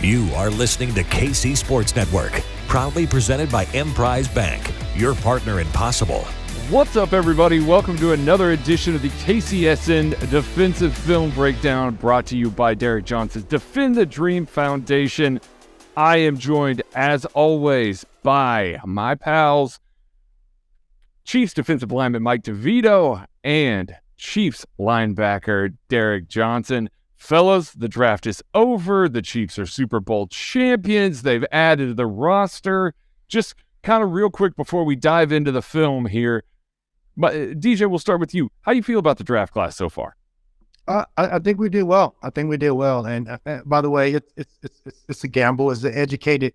You are listening to KC Sports Network, proudly presented by Emprise Bank, your partner in possible. What's up, everybody? Welcome to another edition of the KCSN Defensive Film Breakdown, brought to you by Derrick Johnson's Defend the Dream Foundation. I am joined, as always, by my pals, Chiefs defensive lineman Mike DeVito and Chiefs linebacker Derrick Johnson. Fellas, the draft is over. The Chiefs are Super Bowl champions. They've added to the roster. Just kind of real quick before we dive into the film here, but DJ, we'll start with you. How do you feel about the draft class so far? I think we did well. And by the way, it's a gamble. It's an educated,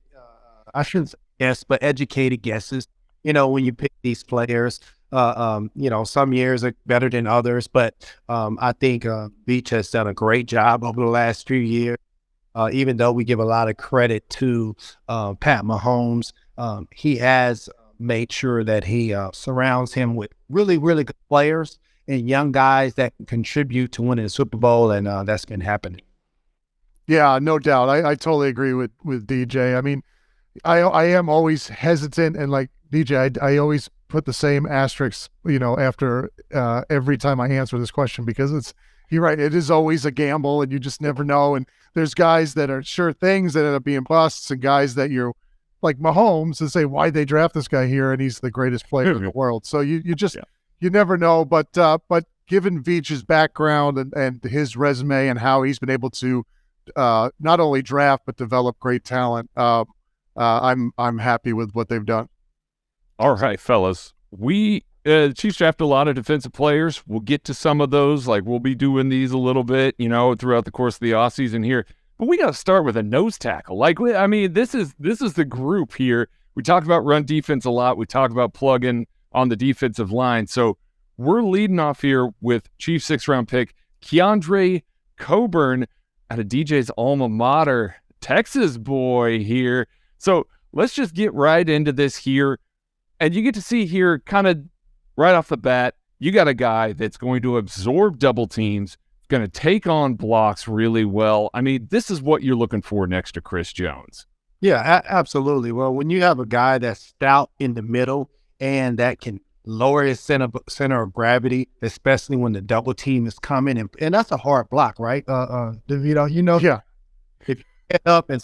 I shouldn't say guess, but educated guesses. You know, when you pick these players, some years are better than others, but I think Beach has done a great job over the last few years. Even though we give a lot of credit to Pat Mahomes, he has made sure that he surrounds him with really, really good players and young guys that can contribute to winning the Super Bowl, and that's been happening. Yeah, no doubt. I totally agree with DJ. I mean, I am always hesitant, and like DJ, I always put the same asterisk, after every time I answer this question, because you're right, it is always a gamble, and you just never know. And there's guys that are sure things that end up being busts, and guys that you're like Mahomes and say, why'd they draft this guy here? And he's the greatest player in the world. So you never know. But given Veach's background and his resume and how he's been able to not only draft but develop great talent, I'm happy with what they've done. All right, fellas. We Chiefs draft a lot of defensive players. We'll get to some of those. Like, we'll be doing these a little bit, throughout the course of the offseason here. But we got to start with a nose tackle. This is the group here. We talk about run defense a lot. We talk about plugging on the defensive line. So we're leading off here with Chiefs 6th-round pick Keondre Coburn out of DJ's alma mater, Texas boy here. So let's just get right into this here. And you get to see here, kind of right off the bat, you got a guy that's going to absorb double teams, going to take on blocks really well. I mean, this is what you're looking for next to Chris Jones. Yeah, absolutely. Well, when you have a guy that's stout in the middle and that can lower his center of gravity, especially when the double team is coming, and that's a hard block, right, DeVito? Yeah. If you get up and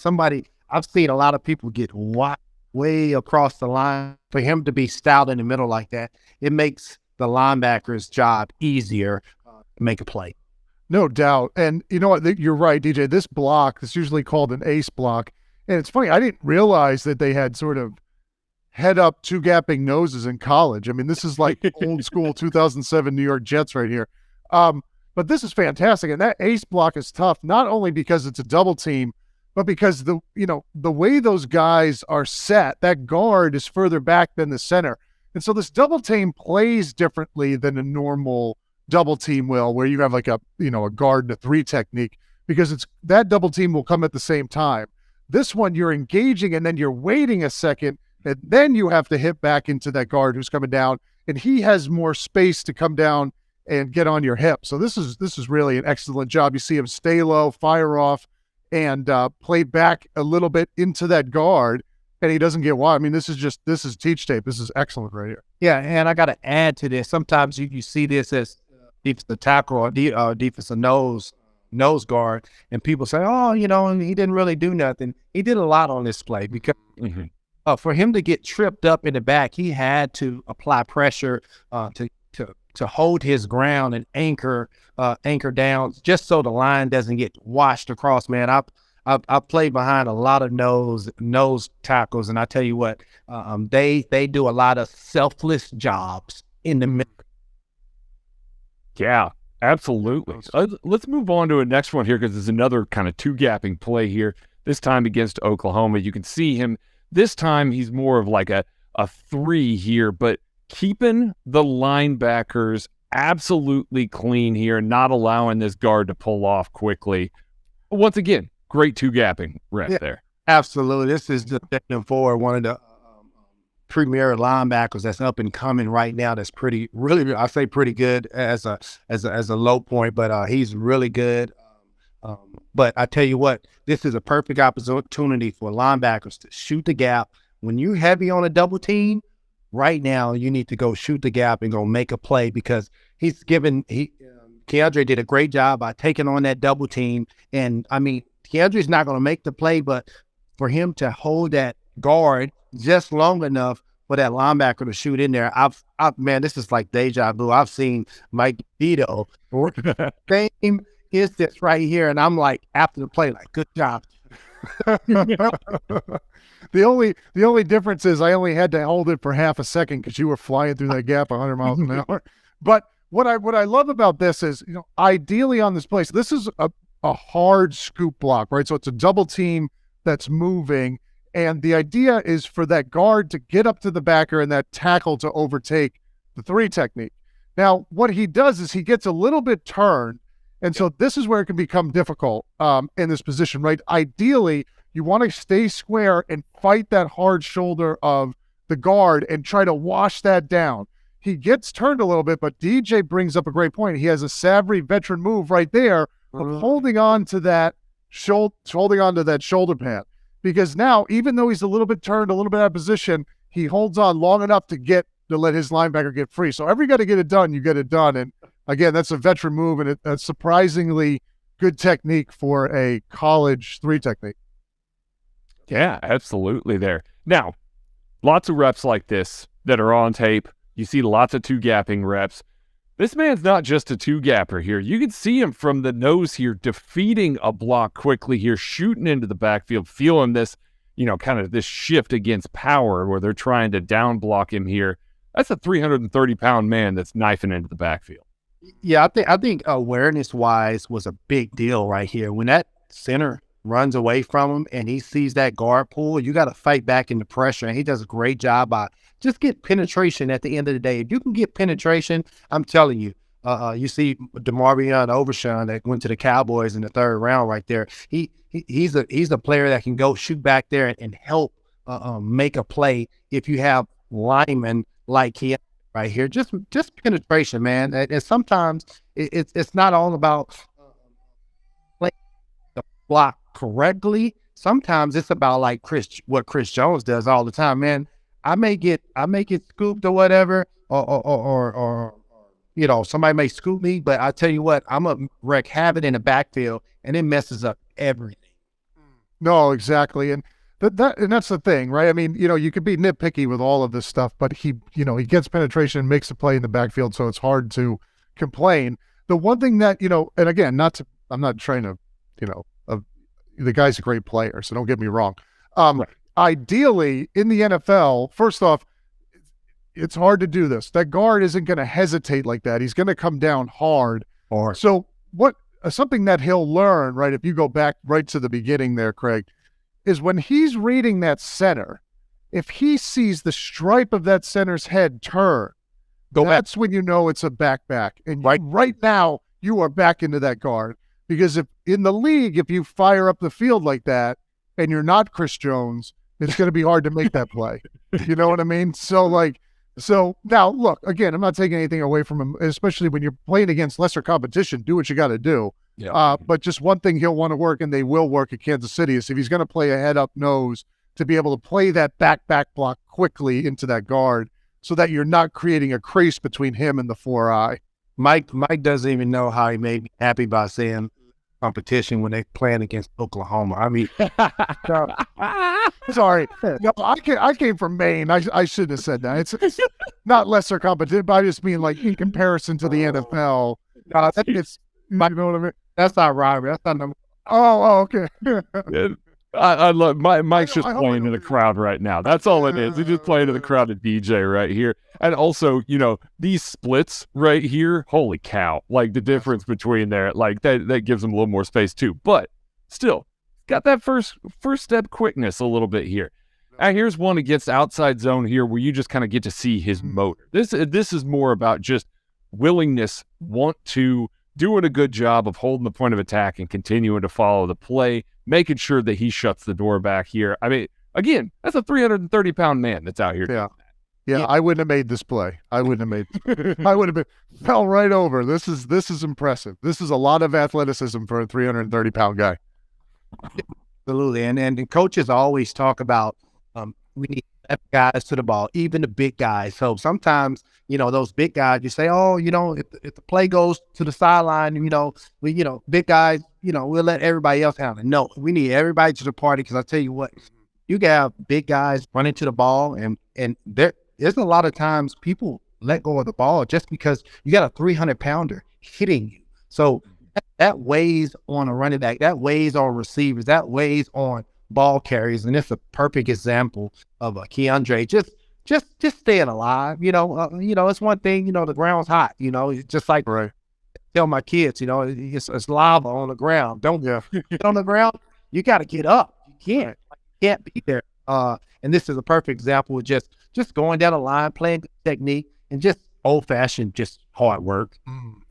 I've seen a lot of people get way across the line. For him to be stout in the middle like that, it makes the linebacker's job easier to make a play. No doubt. And you know what? You're right, DJ. This block is usually called an ace block. And it's funny, I didn't realize that they had sort of head-up, two-gapping noses in college. I mean, this is like old-school 2007 New York Jets right here. But this is fantastic. And that ace block is tough, not only because it's a double team, but because the way those guys are set, that guard is further back than the center. And so this double team plays differently than a normal double team will, where you have like a guard and a 3 technique, because that double team will come at the same time. This one, you're engaging and then you're waiting a second, and then you have to hit back into that guard who's coming down, and he has more space to come down and get on your hip. So this is really an excellent job. You see him stay low, fire off, and play back a little bit into that guard, and he doesn't get wide. I mean, this is teach tape. This is excellent right here. Yeah, and I got to add to this. Sometimes you see this as defensive tackle or defensive nose guard, and people say, he didn't really do nothing. He did a lot on this play because for him to get tripped up in the back, he had to apply pressure to hold his ground and anchor down, just so the line doesn't get washed across. Man, I've played behind a lot of nose tackles, and I tell you what, they do a lot of selfless jobs in the middle. Yeah, absolutely. Let's move on to a next one here, because there's another kind of two-gapping play here, this time against Oklahoma. You can see him. This time he's more of like a 3 here, but keeping the linebackers absolutely clean here, not allowing this guard to pull off quickly. Once again, great two-gapping there. Absolutely. This is the second forward, one of the premier linebackers that's up and coming right now. That's pretty good as a low point, but he's really good. But I tell you what, this is a perfect opportunity for linebackers to shoot the gap. When you're heavy on a double team, right now you need to go shoot the gap and go make a play, because Keondre did a great job by taking on that double team. And I mean, Keondre's not going to make the play, but for him to hold that guard just long enough for that linebacker to shoot in there, man, this is like deja vu. I've seen Mike DeVito same instance right here, and I'm like, after the play, like, good job. The only difference is I only had to hold it for half a second because you were flying through that gap 100 miles an hour. But what I love about this is, ideally on this play, so this is a hard scoop block, right? So it's a double team that's moving, and the idea is for that guard to get up to the backer and that tackle to overtake the 3 technique. Now, what he does is he gets a little bit turned, and so this is where it can become difficult in this position, right? Ideally, you want to stay square and fight that hard shoulder of the guard and try to wash that down. He gets turned a little bit, but DJ brings up a great point. He has a savvy veteran move right there of holding on to that shoulder pad. Because now, even though he's a little bit turned, a little bit out of position, he holds on long enough to let his linebacker get free. So every got to get it done, you get it done. And again, that's a veteran move, and a surprisingly good technique for a college 3 technique. Yeah, absolutely there. Now, lots of reps like this that are on tape. You see lots of 2-gapping reps. This man's not just a 2-gapper here. You can see him from the nose here, defeating a block quickly here, shooting into the backfield, feeling this, kind of this shift against power where they're trying to down block him here. That's a 330-pound man that's knifing into the backfield. Yeah, I think awareness-wise was a big deal right here. When that center runs away from him and he sees that guard pull, you got to fight back into pressure, and he does a great job by just get penetration at the end of the day. If you can get penetration, I'm telling you, you see DeMarvion Overshawn that went to the Cowboys in the 3rd round right there. He's a player that can go shoot back there and help make a play if you have linemen like he right here. Just penetration, man. And sometimes it's not all about playing the block correctly. Sometimes it's about like what Chris Jones does all the time, man. I may get scooped or whatever, or somebody may scoop me, but I tell you what, I'm a wreck havoc in the backfield, and it messes up everything. No, exactly, and that's the thing, right? I mean, you could be nitpicky with all of this stuff, but he gets penetration, makes a play in the backfield, so it's hard to complain. The one thing that and again, I'm not trying to, the guy's a great player, so don't get me wrong. Right. Ideally, in the NFL, first off, it's hard to do this. That guard isn't going to hesitate like that. He's going to come down hard. So something that he'll learn, right, if you go back right to the beginning there, Craig, is when he's reading that center, if he sees the stripe of that center's head turn, that's when you know it's a back. And right now, you are back into that guard. Because if in the league, if you fire up the field like that and you're not Chris Jones, it's going to be hard to make that play. You know what I mean? So now, look, again, I'm not taking anything away from him, especially when you're playing against lesser competition. Do what you got to do. Yeah. But just one thing he'll want to work, and they will work at Kansas City, is if he's going to play a head-up nose, to be able to play that back block quickly into that guard so that you're not creating a crease between him and the 4-eye. Mike doesn't even know how he made me happy by saying competition when they playing against Oklahoma. I mean, sorry, no, I came from Maine. I shouldn't have said that. It's not lesser competition, but I just mean like in comparison to the NFL. It's you know what I mean. That's not rivalry. That's not number. Oh, okay. I love Mike's just playing to the crowd right now. That's all it is. He's just playing to the crowd at DJ right here. And also, these splits right here, holy cow. Like the difference between there, like that gives him a little more space too. But still, got that first step quickness a little bit here. And here's one against outside zone here where you just kind of get to see his motor. This is more about just willingness, doing a good job of holding the point of attack and continuing to follow the play, making sure that he shuts the door back here. I mean, again, that's a 330-pound man that's out here. Yeah. Yeah, I wouldn't have made this play. I would have fell right over. This is impressive. This is a lot of athleticism for a 330-pound guy. Absolutely. And the coaches always talk about we need guys to the ball, even the big guys. So sometimes, those big guys, you say, oh, if the play goes to the sideline, big guys, we'll let everybody else handle it. No, we need everybody to the party, because I tell you what, you can have big guys running to the ball, and there's a lot of times people let go of the ball just because you got a 300-pounder hitting you. So that weighs on a running back, that weighs on receivers, that weighs on ball carriers, and it's a perfect example of Keondre just staying alive. It's one thing. The ground's hot. It's just like tell my kids, it's lava on the ground. Don't get on the ground. You got to get up. You can't be there. And this is a perfect example of just going down the line, playing good technique, and just old-fashioned, just hard work.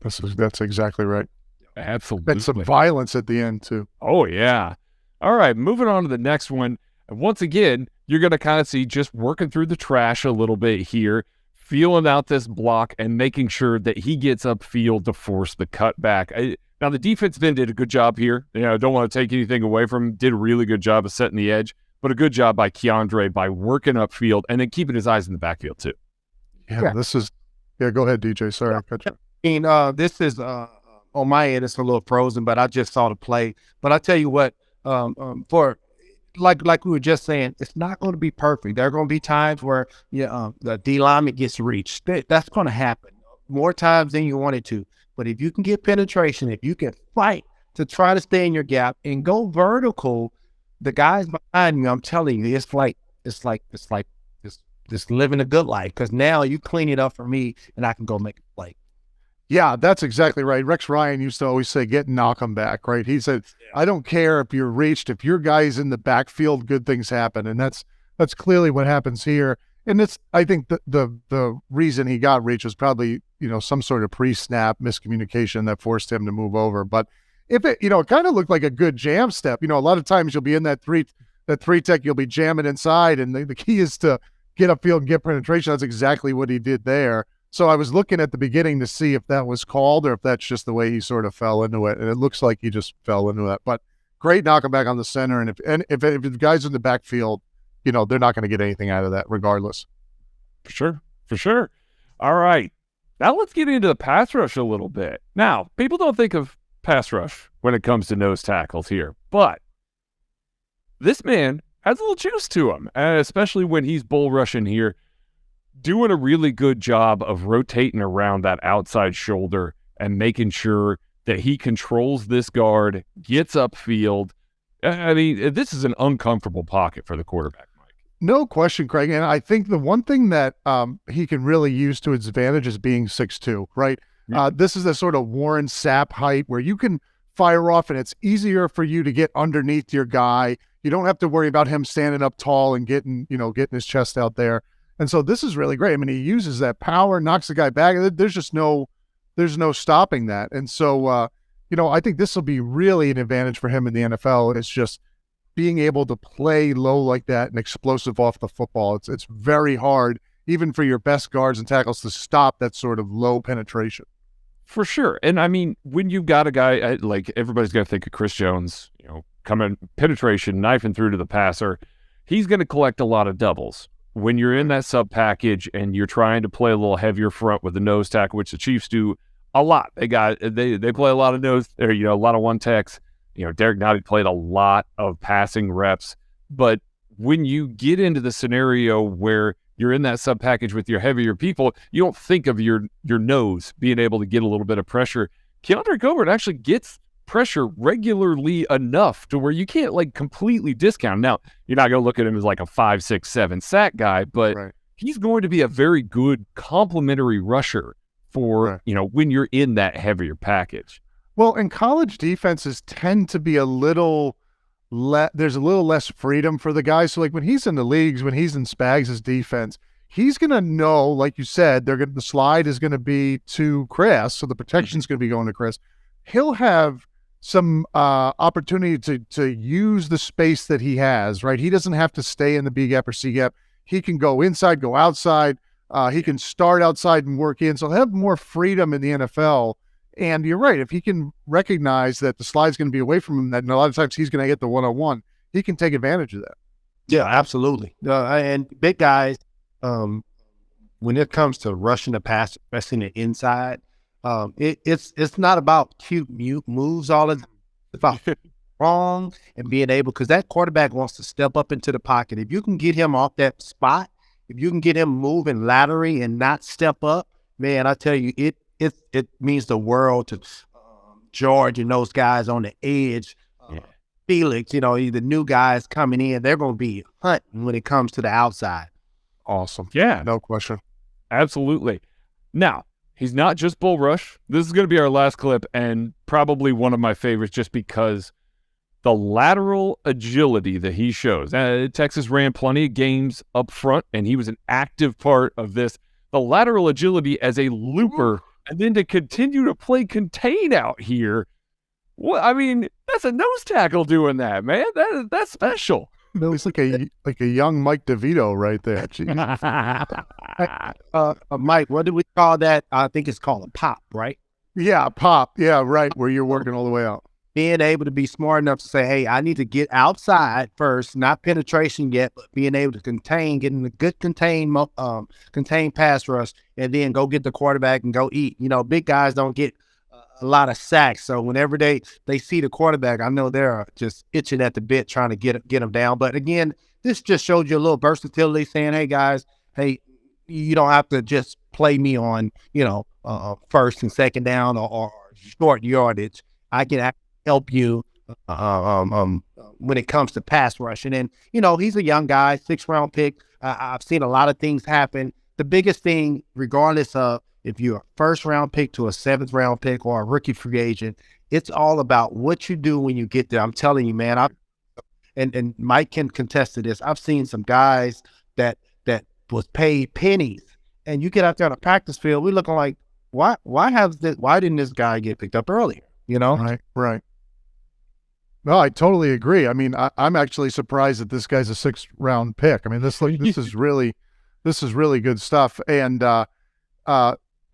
That's exactly right. Absolutely. And some violence at the end, too. Oh, yeah. All right, moving on to the next one. And once again, you're going to kind of see just working through the trash a little bit here, feeling out this block and making sure that he gets upfield to force the cutback. Now, the defensive end did a good job here. I don't want to take anything away from him. Did a really good job of setting the edge, but a good job by Keondre by working upfield and then keeping his eyes in the backfield, too. Yeah. This is – go ahead, DJ. Sorry. I cut you. This is on my end, it's a little frozen, but I just saw the play. But I tell you what, for like we were just saying, it's not going to be perfect. There are going to be times where the D lineman gets reached. That's going to happen more times than you want it to. But if you can get penetration, if you can fight to try to stay in your gap and go vertical, the guys behind you, I'm telling you, it's like just living a good life, because now you clean it up for me and I can go make a play. Yeah, that's exactly right. Rex Ryan used to always say, get knock him back, right? He said, I don't care if you're reached, if your guy's in the backfield, good things happen. And that's clearly what happens here. And I think the reason he got reached was probably, some sort of pre-snap miscommunication that forced him to move over. But if it, it kind of looked like a good jam step. A lot of times you'll be in that three tech, you'll be jamming inside, and the key is to get upfield and get penetration. That's exactly what he did there. So I was looking at the beginning to see if that was called or if that's just the way he sort of fell into it. And it looks like he just fell into that. But great knocking back on the center. And if the guys in the backfield, they're not going to get anything out of that regardless. For sure. All right. Now let's get into the pass rush a little bit. Now, people don't think of pass rush when it comes to nose tackles here, but this man has a little juice to him, especially when he's bull rushing here, doing a really good job of rotating around that outside shoulder and making sure that he controls this guard, gets upfield. I mean, this is an uncomfortable pocket for the quarterback, Mike. No question, Craig. And I think the one thing that he can really use to his advantage is being 6'2", right? Yeah. This is a sort of Warren Sapp height where you can fire off and it's easier for you to get underneath your guy. You don't have to worry about him standing up tall and getting his chest out there. And so this is really great. I mean, he uses that power, knocks the guy back. There's no stopping that. And so, I think this will be really an advantage for him in the NFL. It's just being able to play low like that and explosive off the football. It's very hard, even for your best guards and tackles, to stop that sort of low penetration. For sure. And I mean, when you've got a guy like everybody's got to think of Chris Jones, coming penetration, knifing through to the passer, he's going to collect a lot of doubles. When you're in that sub package and you're trying to play a little heavier front with the nose tackle, which the Chiefs do a lot. They play a lot of nose, or a lot of one techs. Derrick Johnson played a lot of passing reps. But when you get into the scenario where you're in that sub package with your heavier people, you don't think of your nose being able to get a little bit of pressure. Keondre Coburn actually gets pressure regularly enough to where you can't completely discount. Now, you're not going to look at him as like a 5, 6, 7 sack guy, but he's going to be a very good complementary rusher for, when you're in that heavier package. Well, and college defenses tend to be a little there's a little less freedom for the guys. So like when he's in the leagues, when he's in Spags' defense, he's going to know, like you said, the slide is going to be to Chris. So the protection is going to be going to Chris. He'll have some opportunity to use the space that he has, right? He doesn't have to stay in the B gap or C gap. He can go inside, go outside. He can start outside and work in. So he'll have more freedom in the NFL. And you're right. If he can recognize that the slide's going to be away from him, that a lot of times he's going to get the one-on-one, he can take advantage of that. Yeah, absolutely. And big guys, when it comes to rushing the pass, especially the inside, it's not about cute moves all the time. It's about wrong and being able, because that quarterback wants to step up into the pocket. If you can get him off that spot, if you can get him moving laterally and not step up, man, I tell you, it means the world to George and those guys on the edge. Felix, the new guys coming in, they're going to be hunting when it comes to the outside. Awesome. Yeah. No question. Absolutely. Now, he's not just bull rush. This is going to be our last clip and probably one of my favorites just because the lateral agility that he shows. Texas ran plenty of games up front, and he was an active part of this. The lateral agility as a looper, and then to continue to play contain out here. Well, I mean, that's a nose tackle doing that, man. That's special. No, he's like a young Mike DeVito right there. Mike, what do we call that? I think it's called a pop, right? Yeah, pop. Yeah, right, where you're working all the way out. Being able to be smart enough to say, hey, I need to get outside first, not penetration yet, but being able to contain, getting a good contained pass rush, and then go get the quarterback and go eat. Big guys don't get a lot of sacks. So whenever they see the quarterback, I know they're just itching at the bit trying to get them down. But again, this just showed you a little versatility saying, hey, guys, hey, you don't have to just play me on, first and second down or short yardage. I can help you when it comes to pass rushing. And, he's a young guy, 6th-round pick. I've seen a lot of things happen. The biggest thing, regardless of if you're a 1st-round pick to a 7th-round pick or a rookie free agent, it's all about what you do when you get there. I'm telling you, man, and Mike can contest to this. I've seen some guys that was paid pennies, and you get out there on a practice field, we're looking like, why didn't this guy get picked up earlier? Right. No, I totally agree. I mean, I'm actually surprised that this guy's a 6th-round pick. I mean, this is really good stuff. And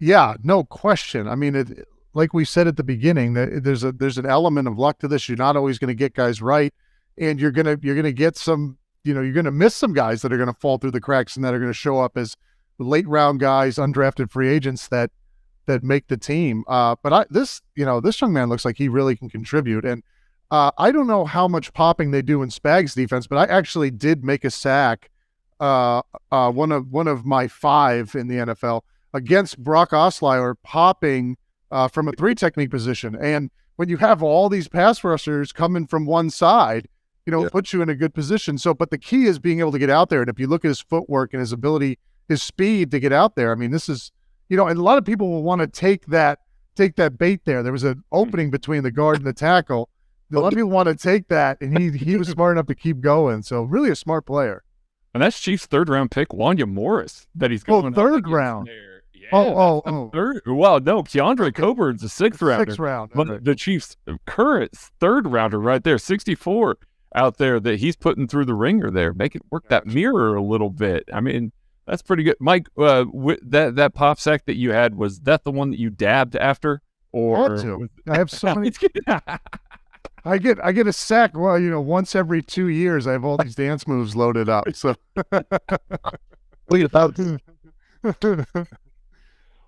yeah, no question. I mean, like we said at the beginning, that there's an element of luck to this. You're not always going to get guys right, and you're gonna get some. You're gonna miss some guys that are going to fall through the cracks and that are going to show up as late round guys, undrafted free agents that make the team. But this young man looks like he really can contribute. And I don't know how much popping they do in Spags defense, but I actually did make a sack, one of my 5 in the NFL against Brock Osweiler, popping from a 3 technique position. And when you have all these pass rushers coming from one side, it puts you in a good position. So, but the key is being able to get out there. And if you look at his footwork and his ability, his speed to get out there, I mean, this is, and a lot of people will want to take that bait there. There was an opening between the guard and the tackle. A lot of people want to take that, and he was smart enough to keep going. So really a smart player. And that's Chiefs' 3rd-round pick, Wanya Morris, that he's going 3rd round. There. Yeah, Third. Well, no, Keondre Coburn's a 6th rounder. 6th round. But the Chiefs' current 3rd rounder right there, 64 out there that he's putting through the ringer there. Make it work that mirror a little bit. I mean, that's pretty good. Mike, that pop sack that you had, was that the one that you dabbed after? Or I have so many. I get a sack. Well, once every 2 years, I have all these dance moves loaded up. So,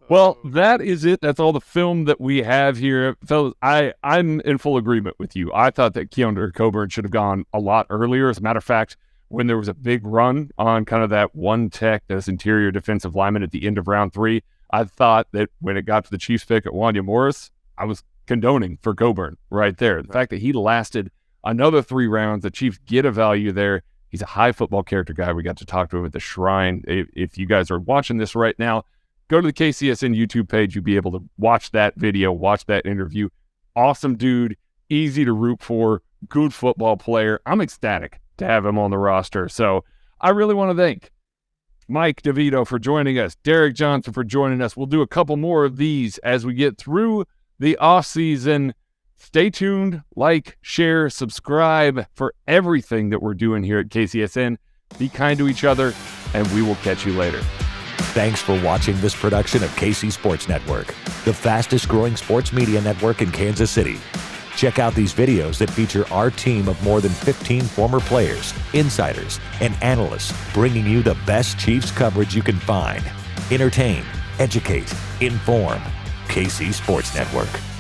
well, that is it. That's all the film that we have here, fellas. I'm in full agreement with you. I thought that Keondre Coburn should have gone a lot earlier. As a matter of fact, when there was a big run on kind of that one tech, this interior defensive lineman at the end of round 3, I thought that when it got to the Chiefs pick at Wanya Morris, I was condoning for Coburn right there. The fact that he lasted another 3 rounds, the Chiefs get a value there. He's a high football character guy. We got to talk to him at the Shrine. If you guys are watching this right now, go to the KCSN YouTube page. You'll be able to watch that video, watch that interview. Awesome dude, easy to root for, good football player. I'm ecstatic to have him on the roster. So I really want to thank Mike DeVito for joining us, Derrick Johnson for joining us. We'll do a couple more of these as we get through the off season. Stay tuned, like, share, subscribe for everything that we're doing here at KCSN. be kind to each other, and we will catch you later. Thanks for watching this production of KC Sports Network, the fastest growing sports media network in Kansas City. Check out these videos that feature our team of more than 15 former players, insiders, and analysts bringing you the best Chiefs coverage you can find. Entertain, educate, inform. KC Sports Network.